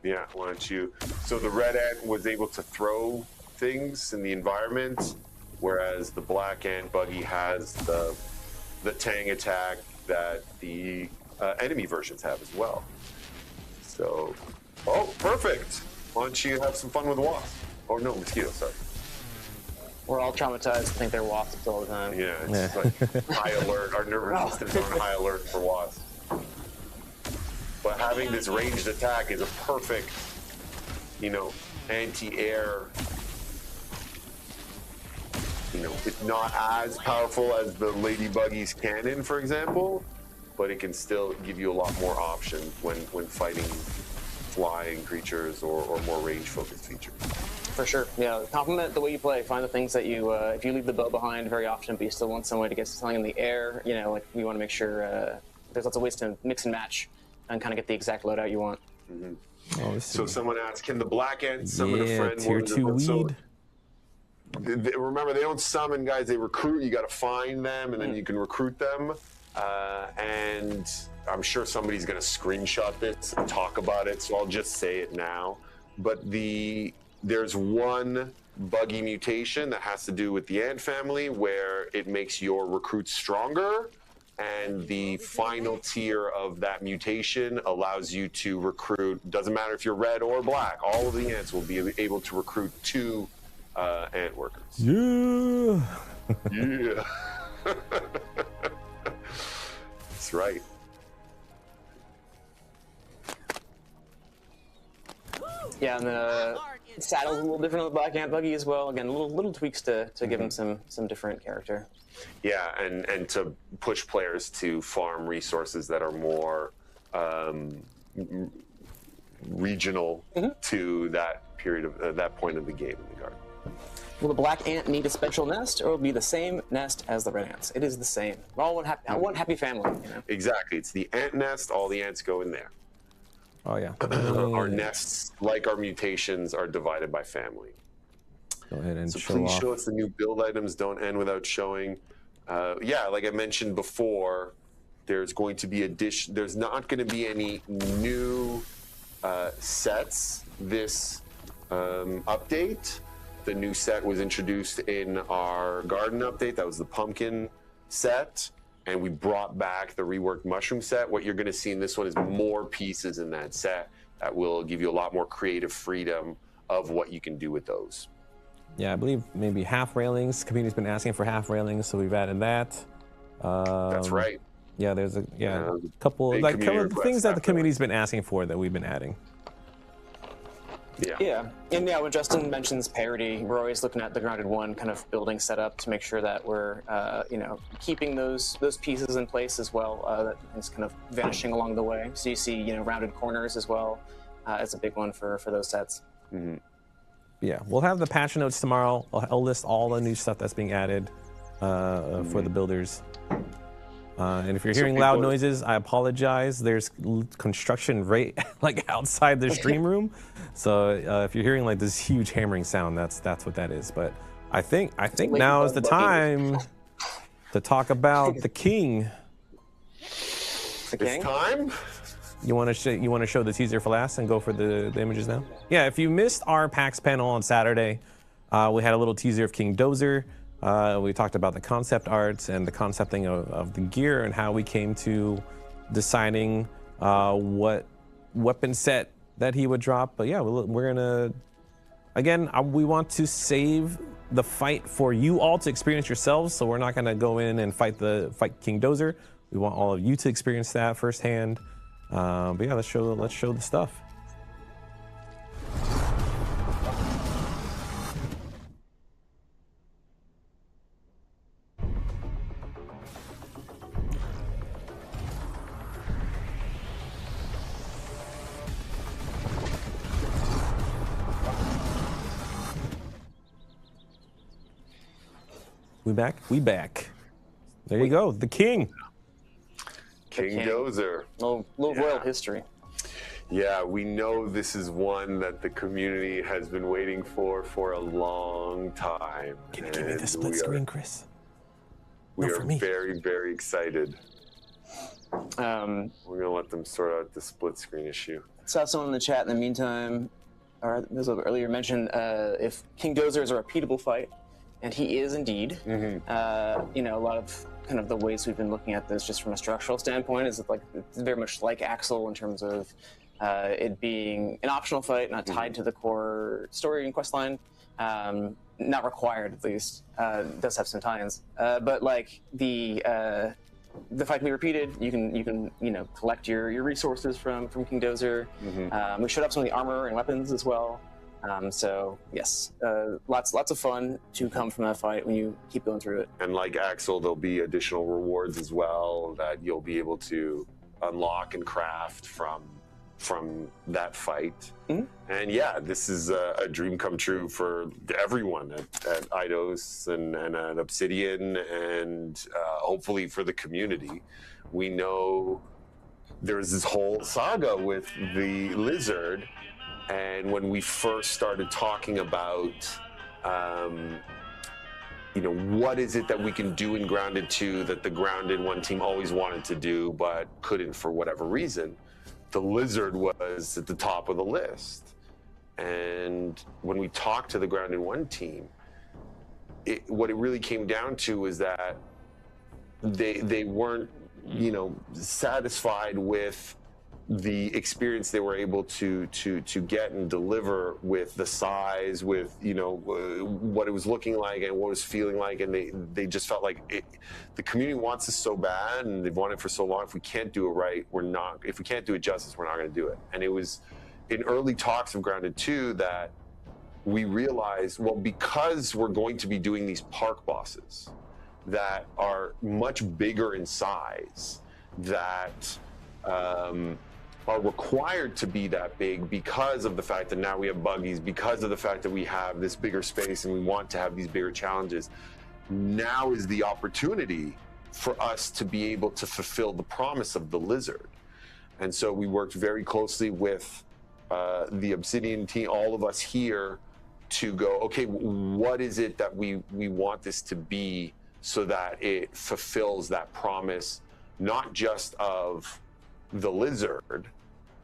Yeah, why don't you? So the red ant was able to throw things in the environment, whereas the black ant buggy has the tang attack that the enemy versions have as well. So, oh, perfect. Why don't you have some fun with wasp? Oh no, mosquito. Sorry. We're all traumatized to think they're wasps all the time. Yeah, it's like high alert. Our nervous system's on high alert for wasps. But having this ranged attack is a perfect, anti-air. It's not as powerful as the Ladybuggy's cannon, for example, but it can still give you a lot more options when fighting flying creatures or more range-focused features. For sure. Yeah, complement the way you play. Find the things that you, if you leave the bow behind very often, but you still want some way to get something in the air, like we want to make sure there's lots of ways to mix and match and kind of get the exact loadout you want. Oh, so someone asked, can the black ant summon a friend? Tier 2 weed. So, remember, they don't summon, guys. They recruit. You got to find them, and then you can recruit them. And I'm sure somebody's going to screenshot this and talk about it, so I'll just say it now. But there's one buggy mutation that has to do with the ant family, where it makes your recruits stronger. And the final tier of that mutation allows you to recruit, doesn't matter if you're red or black, all of the ants will be able to recruit 2 ant workers. Yeah. Yeah. That's right. Yeah, and the saddle's a little different on the black ant buggy as well. Again, little tweaks to give him some different character. Yeah, and to push players to farm resources that are more regional to that period of that point of the game in the garden. Will the black ant need a special nest, or will it be the same nest as the red ants? It is the same. We're all one happy family. Exactly. It's the ant nest. All the ants go in there. Oh yeah. Our nests, like our mutations, are divided by family. Go ahead and so show please off. show us the new build items. Don't end without showing. Yeah, like I mentioned before, there's going to be there's not going to be any new sets this update. The new set was introduced in our garden update. That was the pumpkin set, and we brought back the reworked mushroom set. What you're going to see in this one is more pieces in that set that will give you a lot more creative freedom of what you can do with those. Yeah, I believe maybe half railings. Community's been asking for half railings, so we've added that. That's right. Yeah, there's a couple of things that the community's been asking for that we've been adding. Yeah, and when Justin mentions parity, we're always looking at the grounded one kind of building setup to make sure that we're keeping those pieces in place as well. That is kind of vanishing along the way. So you see rounded corners as well as a big one for those sets. Yeah, we'll have the patch notes tomorrow. I'll list all the new stuff that's being added for the builders. And if you're hearing loud noises, I apologize. There's construction right outside the stream room. So if you're hearing this huge hammering sound, that's what that is. But I think now is the time to talk about the king. The king? It's time. You want to show the teaser for last and go for the images now? Yeah, if you missed our PAX panel on Saturday, we had a little teaser of King Dozer. We talked about the concept arts and the concepting of the gear and how we came to deciding what weapon set that he would drop. But yeah, we're gonna again. We want to save the fight for you all to experience yourselves. So we're not gonna go in and fight King Dozer. We want all of you to experience that firsthand. But yeah, let's show the stuff. We back. There you go, the king. King Dozer. Little royal history. Yeah, we know this is one that the community has been waiting for a long time. Can you give me the split screen, Chris? We are very, very excited. We're gonna let them sort out the split screen issue. Saw someone in the chat in the meantime, or this was earlier mentioned, if King Dozer is a repeatable fight, and he is indeed. You know, a lot of kind of the ways we've been looking at this just from a structural standpoint is like it's very much like Axel in terms of it being an optional fight, not tied to the core story and quest line. Not required, at least. It does have some tie-ins, but like the fight can be repeated. You can collect your resources from King Dozer. We showed up some of the armor and weapons as well. So yes, lots of fun to come from that fight when you keep going through it. And like Axel, there'll be additional rewards as well that you'll be able to unlock and craft from that fight. And yeah, this is a dream come true for everyone at Eidos and at Obsidian, and hopefully for the community. We know there's this whole saga with the lizard. And when we first started talking about, what is it that we can do in Grounded 2 that the Grounded 1 team always wanted to do but couldn't for whatever reason, the lizard was at the top of the list. And when we talked to the Grounded 1 team, what it really came down to was that they weren't, satisfied with the experience they were able to get and deliver with the size, with what it was looking like and what it was feeling like, and they just felt like the community wants this so bad and they've wanted it for so long. If we can't do it right, if we can't do it justice, we're not going to do it. And it was in early talks of Grounded 2 that we realized, well, because we're going to be doing these park bosses that are much bigger in size, that are required to be that big because of the fact that now we have buggies, because of the fact that we have this bigger space and we want to have these bigger challenges. Now is the opportunity for us to be able to fulfill the promise of the lizard. And so we worked very closely with the Obsidian team, all of us here, to go, okay, what is it that we want this to be so that it fulfills that promise, not just of the lizard,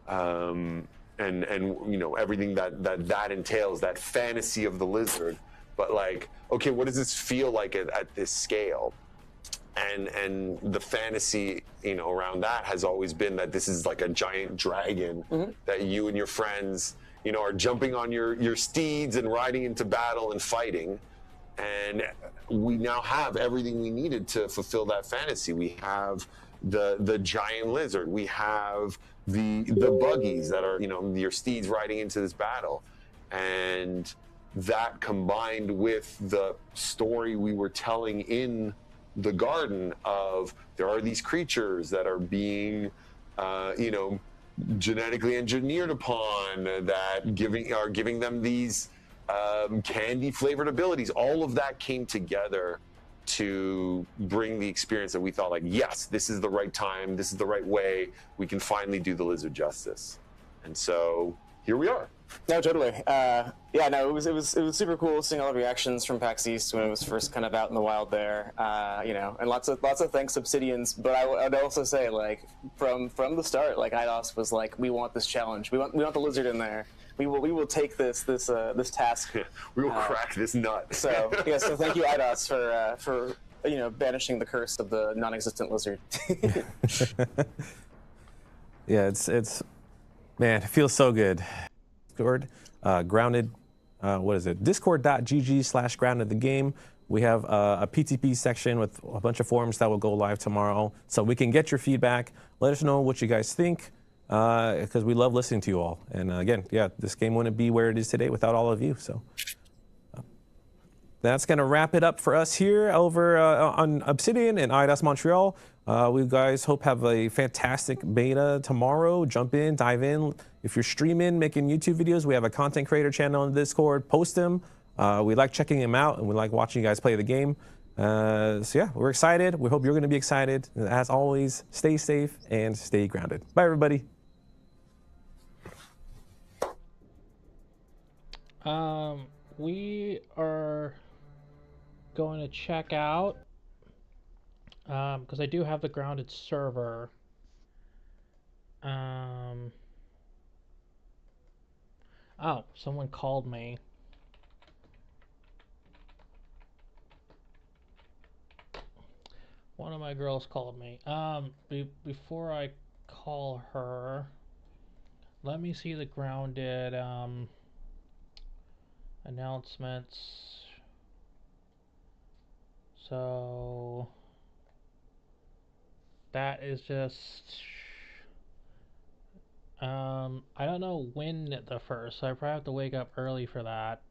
and everything that entails, that fantasy of the lizard, but like, okay, what does this feel like at this scale? And the fantasy, around that has always been that this is like a giant dragon that you and your friends, are jumping on your steeds and riding into battle and fighting. And we now have everything we needed to fulfill that fantasy. We have the giant lizard. We have the buggies that are, your steeds riding into this battle. And that combined with the story we were telling in the garden of there are these creatures that are being, genetically engineered upon, that are giving them these candy flavored abilities. All of that came together to bring the experience that we thought, like, yes, this is the right time, this is the right way, we can finally do the lizard justice. And so here we are. No, totally. It was super cool seeing all the reactions from PAX East when it was first kind of out in the wild there. And lots of thanks Obsidians. But I'd also say, like, from the start, like, Eidos was like, we want this challenge. We want the lizard in there. We will take this task. We will crack this nut. So thank you, Eidos, for banishing the curse of the non-existent lizard. Yeah, it's man, it feels so good. Discord, grounded. What is it? Discord.gg/grounded the game. We have a PTP section with a bunch of forums that will go live tomorrow, so we can get your feedback. Let us know what you guys think, because we love listening to you all. And again, yeah, this game wouldn't be where it is today without all of you. So that's going to wrap it up for us here over on Obsidian and IDOS Montreal. We guys hope have a fantastic beta tomorrow. Jump in, dive in. If you're streaming, making YouTube videos, we have a content creator channel on Discord. Post them. We like checking them out, and we like watching you guys play the game. So yeah, we're excited. We hope you're going to be excited. As always, stay safe and stay grounded. Bye, everybody. We are going to check out, because I do have the grounded server. Oh, someone called me. One of my girls called me. Before I call her, let me see the grounded announcements. So that is just I don't know when the first, so I probably have to wake up early for that.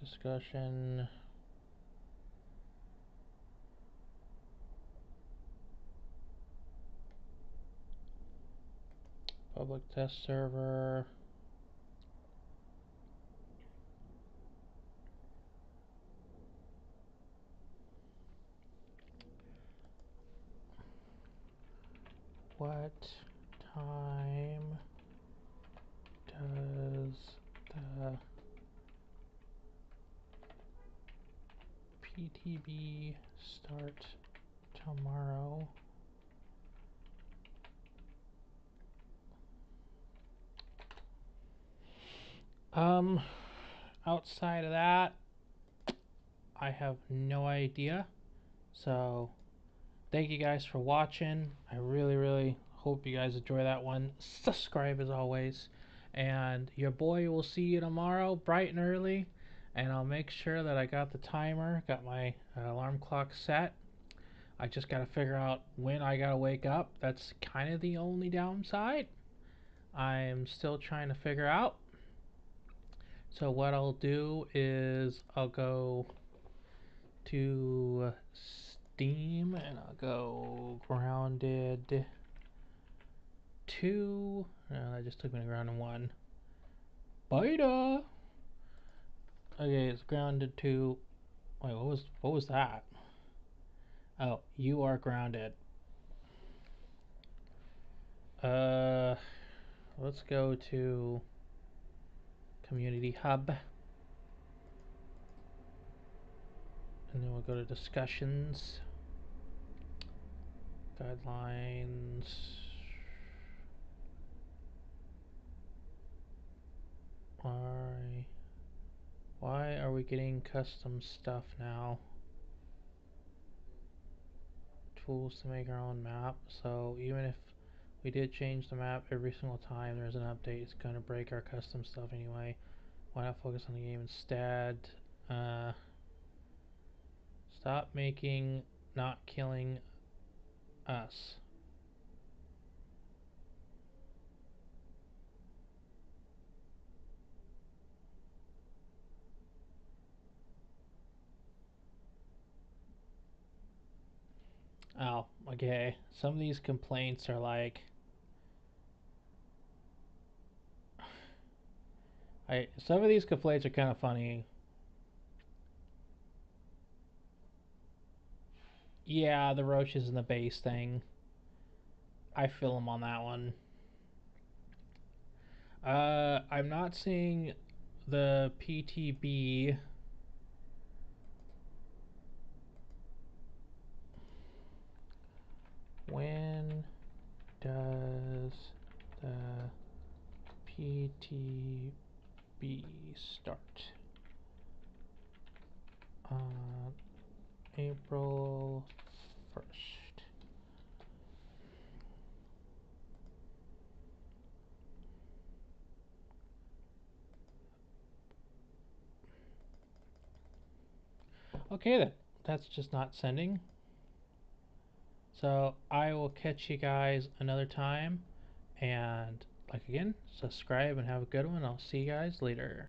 Discussion. Public test server. What time does the PTB start tomorrow? Outside of that, I have no idea. So, thank you guys for watching. I really hope you guys enjoy that one. Subscribe as always. And your boy will see you tomorrow, bright and early. And I'll make sure that I got the timer, got my alarm clock set. I just gotta figure out when I gotta wake up. That's kind of the only downside I'm still trying to figure out. So what I'll do is I'll go to Steam and I'll go grounded 2. No, that just took me to grounded 1. Beta. Okay, it's grounded 2. Wait, what was that? Oh, you are grounded. Let's go to Community Hub. And then we'll go to discussions, guidelines. Why are we getting custom stuff now? Tools to make our own map. So even if we did change the map every single time there's an update, it's going to break our custom stuff anyway. Why not focus on the game instead? Stop making not killing us. Oh, okay. Some of these complaints are like, some of these complaints are kind of funny. Yeah, the roaches in the base thing. I feel them on that one. I'm not seeing the PTB TB start on April 1st. Okay then, that's just not sending. So I will catch you guys another time, and like again, subscribe and have a good one. I'll see you guys later.